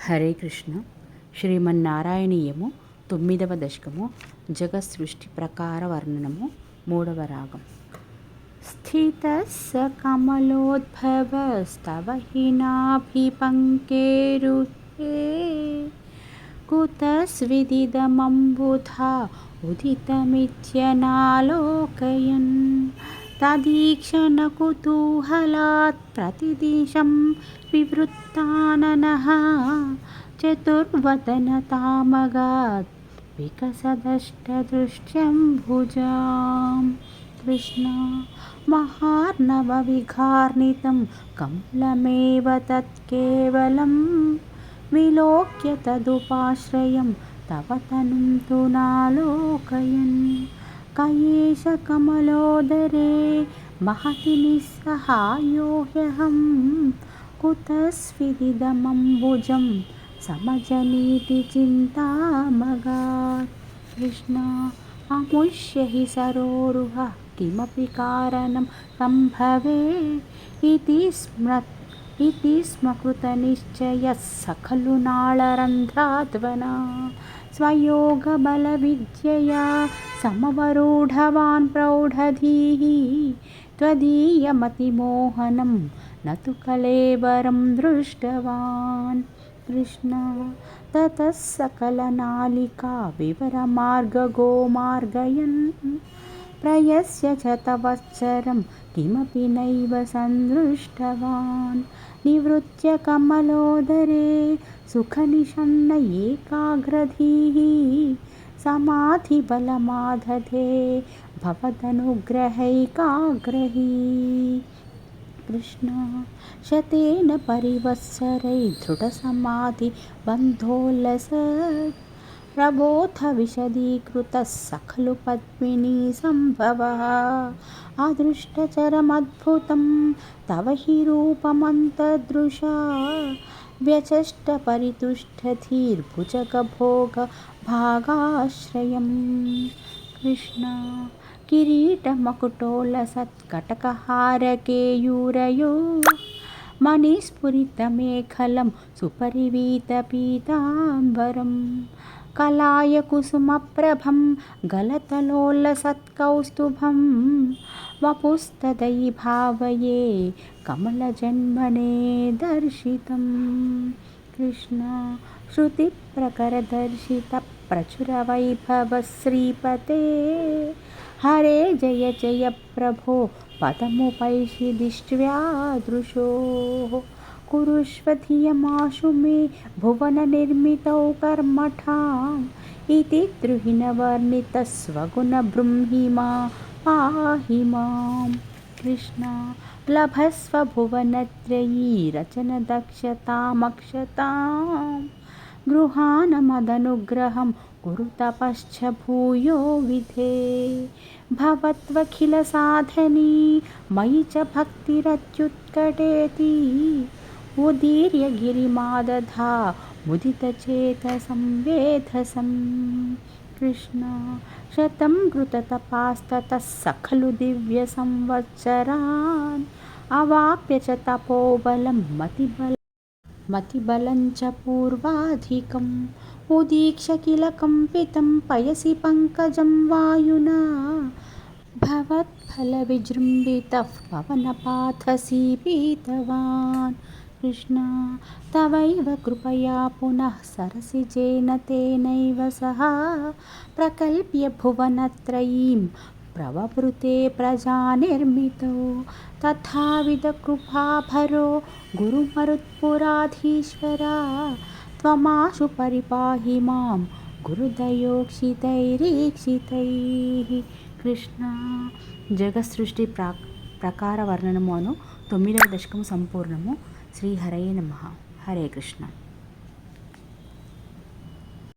హరే కృష్ణ. శ్రీమన్నారాయణీయము 9వ దశకము జగత్సృష్టి ప్రకార వర్ణనము 3వ రాగం. స్థితస్స కమలోద్భవస్తవ హినాభిపంకేరుహే కుతస్విదిదమంబుధా ఉదితమిత్యనాలోకయన్ తదీక్షణ కుతూహలాత్ ప్రతిదిశం వివృత్తాననః చతుర్వదనతామగాత్ వికసదష్టదృష్ట్యం భుజాం. కృష్ణ మహార్ణవవిఘార్ణితం కమలమేవ తత్కేవలం విలోక్య తదుపాశ్రయం తవ తనుం తు నాలోకయన్ కయేష కమలోదరే మహతి నిస్సహాయో హ్యహం కుతస్విదిదమంబుజం సమజనీతి చింతామగాత్. కృష్ణ అముష్య హి సరోరుహ కిమపి కారణం సంభవే ఇతి స్మకృతనిశ్చయః సఖలు నాళరంధ్రాద్వనా స్వయోగబలవిద్యయా సమవరూఢవాన్ ప్రౌఢధీః త్వదీయమతిమోహనం నతు కళేబరం దృష్టవాన్. కృష్ణ తతః సకలనాళికా వివరమార్గగోమార్గయన్ ప్రయస్య చ తవశ్చరం కిమపి నైవ సందృష్టవాన్ నివృత్య కమలోదరే సుఖనిషన్న ఏకాగ్రధీః సమాధిబలమాదధే భవదనుగ్రహైకాగ్రహీ. కృష్ణ శతేన పరివత్సరై దృఢసమాధి బంధోల్లసత్ ప్రబోధ విశదీకృతః సఖలు పద్మినీ సంభవః అదృష్టచరమద్భుతం తవ హి రూపమంతదృశా వ్యచష్ట పరితుష్టధీర్భుజగభోగ భాగాశ్రయం. కృష్ణ కిరీటమకుటోలసత్కటకహారకేయూరయో మణిస్ఫురితమేఖలం సుపరివీతపీతాంబరం కలాయకుసుమప్రభం గలతలోల్లసత్కౌస్తుభం వపుస్తదయి భావయే కమలజన్మనే దర్శితం. కృష్ణ శృతిప్రకరదర్శిత ప్రచురవైభవ శ్రీపతే హరే జయ జయ ప్రభో పదముపైషిదిష్ట్వ్యాదృశో కురుష్వ ధియమాశు మే భువన నిర్మితౌ కర్మఠాం ఇతి ద్రుహిణవర్ణిత స్వగుణ బృంహిమా పాహి మాం. కృష్ణ లభస్వ భువనత్రయీ రచన దక్షతామక్షతాం గృహాణమదనుగ్రహం కురు తపశ్చ భూయో విధే భవత్వఖిల సాధనీ మయి చ భక్తిరత్యుత్కటేతి ఉదీర్య గిరిమాదధా ముదితచేతసం వేధసం. కృష్ణ శతం కృతతపాస్తతః సఖలు దివ్య సంవత్సరాన్ అవాప్య చ తపోబలం మతిబలం చ పూర్వాధికం ఉదీక్ష కిల కంపితం పయసి పంకజం వాయునా భవత్ఫల విజృంభితః పవనపాథసీపీతవాన్. కృష్ణ తవైవ కృపయా పునః సరసిజేన తేనైవ సహ ప్రకల్ప్య భువనత్రయీం ప్రవవృతే ప్రజానిర్మితో తథావిధ కృపాభరో గురుమరుత్పురాధీశ్వరా త్వమాశు పరిపాహి మాం గురుదయోక్షితైరీక్షితైః. కృష్ణ జగత్సృష్టి ప్రకార వర్ణనము అను 9వ దశకము సంపూర్ణము. శ్రీహరయే నమః. హరే కృష్ణ.